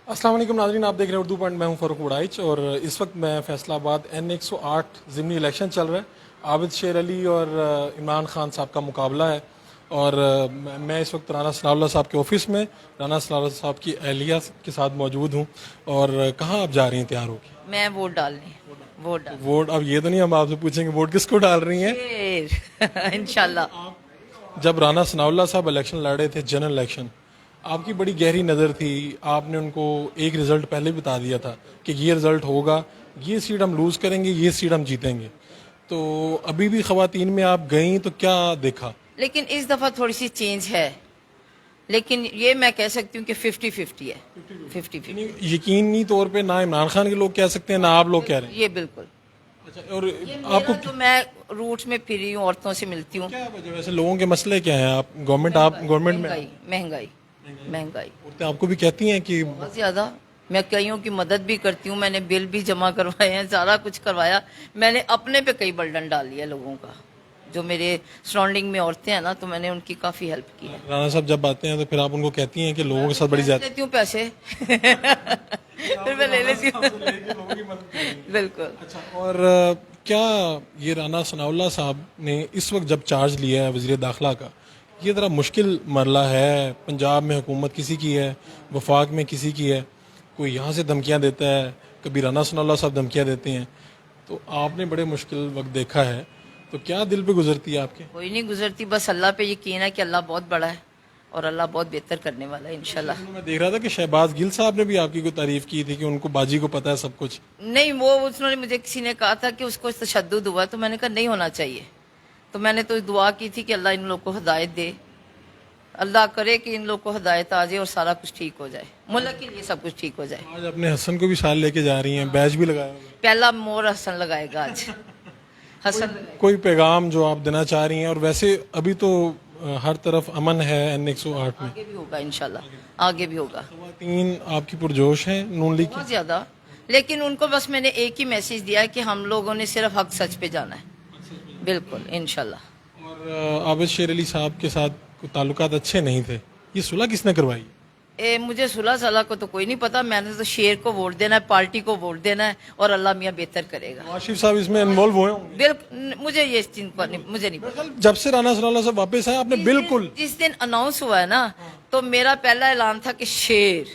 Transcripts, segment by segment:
अस्सलाम वालेकुम नाज़रीन, आप देख रहे हैं उर्दू पॉइंट। मैं हूं फ़ारूक वड़ाइच और इस वक्त मैं फैसलाबाद N108 ज़िमनी इलेक्शन चल रहा है। आबिद शेर अली और इमरान खान साहब का मुकाबला है और मैं इस वक्त राना सनाउल्लाह साहब के ऑफिस में राना सनाउल्लाह साहब की अहलिया के साथ मौजूद हूं। और कहाँ आप जा रही हैं तैयार होकर? मैं वोट डालने वोट अब ये तो नहीं हम आपसे पूछेंगे वोट किसको डाल रही हैं? इंशाल्लाह। जब राना सनाउल्लाह साहब इलेक्शन लड़े थे, जनरल इलेक्शन, आपकी बड़ी गहरी नज़र थी। आपने उनको एक रिज़ल्ट पहले बता दिया था कि ये रिज़ल्ट होगा, ये सीट हम लूज़ करेंगे, ये सीट हम जीतेंगे। तो अभी भी ख़वातीन में आप गई तो क्या देखा? लेकिन इस दफ़ा थोड़ी सी चेंज है, लेकिन ये मैं कह सकती हूँ कि 50-50 है। 50-50 यकीनी तौर पे ना इमरान खान के लोग कह सकते हैं, ना आप लोग कह रहे हैं। ये बिल्कुल। अच्छा, और आपको तो मैं रूट्स में फिरी हूँ, औरतों से मिलती हूँ। क्या वजह, वैसे लोगों के मसले क्या हैं? आप गवर्नमेंट में महंगाई औरतें आपको भी कहती हैं कि बहुत ज्यादा। मैं कईयों की मदद भी करती हूँ, मैंने बिल भी जमा करवाए हैं, सारा कुछ करवाया। मैंने अपने पे कई बर्डन डाल लिया लोगों का, जो मेरे सराउंडिंग में औरतें हैं ना, तो मैंने उनकी काफी हेल्प की है। राणा साहब जब आते हैं तो फिर आप उनको कहती हैं कि लोगों के साथ बड़ी ज्यादा लेती हूँ पैसे फिर मैं ले लेती हूँ बिल्कुल। अच्छा, और क्या ये राना सनाउल्लाह साहब ने इस वक्त जब चार्ज लिया है वज़ीर दाखिला का, ये ज़रा मुश्किल मरला है? पंजाब में हुकूमत किसी की है, वफाक में किसी की है, कोई यहाँ से धमकियाँ देता है, कभी राना सनाउल्लाह साहब धमकियाँ देते हैं। तो आपने बड़े मुश्किल वक्त देखा है, तो क्या दिल पे गुजरती है आपके? कोई नहीं गुजरती, बस अल्लाह पे यकीन है कि अल्लाह बहुत बड़ा है और अल्लाह बहुत बेहतर करने वाला है इंशाल्लाह। मैं देख रहा था कि शहबाज गिल साहब ने भी आपकी कोई तारीफ की थी कि उनको बाजी को पता है सब कुछ। नहीं, वो उसने मुझे किसी ने कहा था कि उसको तशद्दुद हुआ, तो मैंने कहा नहीं होना चाहिए। तो मैंने तो दुआ की थी कि अल्लाह इन लोग को हिदायत दे, अल्लाह करे कि इन लोग को हिदायत आ जाए और सारा कुछ ठीक हो जाए, मुल्क के लिए सब कुछ ठीक हो जाए। आज अपने हसन को भी साथ लेके जा रही हैं, बैच भी लगाया होगा। पहला मोर हसन लगाएगा आज हसन। कोई पैगाम जो आप देना चाह रही हैं? और वैसे अभी तो हर तरफ अमन है N108 में, आगे भी होगा इंशाल्लाह, आगे भी होगा। खवातीन आपकी पुरजोश हैं नून लीग की? बहुत ज्यादा। लेकिन उनको बस मैंने एक ही मैसेज दिया है कि हम लोगों ने सिर्फ हक सच पे जाना है, बिल्कुल इंशाल्लाह। और आबिद शेर अली साहब के साथ ताल्लुकात अच्छे नहीं थे, ये सुलह किसने करवाई? मुझे सुलह सलाह को तो कोई नहीं पता, मैंने तो शेर को वोट देना है, पार्टी को वोट देना है और अल्लाह मियाँ बेहतर करेगा। आशिफ साहब इसमें इन्वॉल्व हुए होंगे? बिल्कुल, मुझे ये चीज पर मुझे नहीं पता। जब से राना सनाउल्लाह साहब वापस आए आपने बिल्कुल जिस दिन अनाउंस हुआ है ना, तो मेरा पहला ऐलान था कि शेर,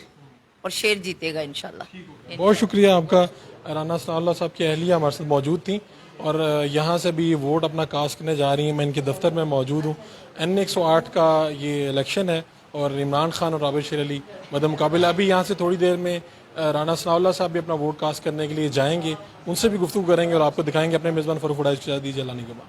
और शेर जीतेगा इंशाल्लाह। बहुत शुक्रिया आपका। राना सनाउल्लाह साहब की अहलिया हमारे साथ मौजूद थी और यहाँ से भी वोट अपना कास्ट करने जा रही हैं। मैं इनके दफ्तर में मौजूद हूँ। N108 का ये इलेक्शन है और इमरान खान और आबिद शेर अली मद मुकाबला। अभी यहाँ से थोड़ी देर में राना सनाउल्लाह साहब भी अपना वोट कास्ट करने के लिए जाएंगे, उनसे भी गुफ्तगू करेंगे और आपको दिखाएंगे अपने मेज़बान फ़ारूक वड़ाइच के साथ। दीजिए लाने के बाद।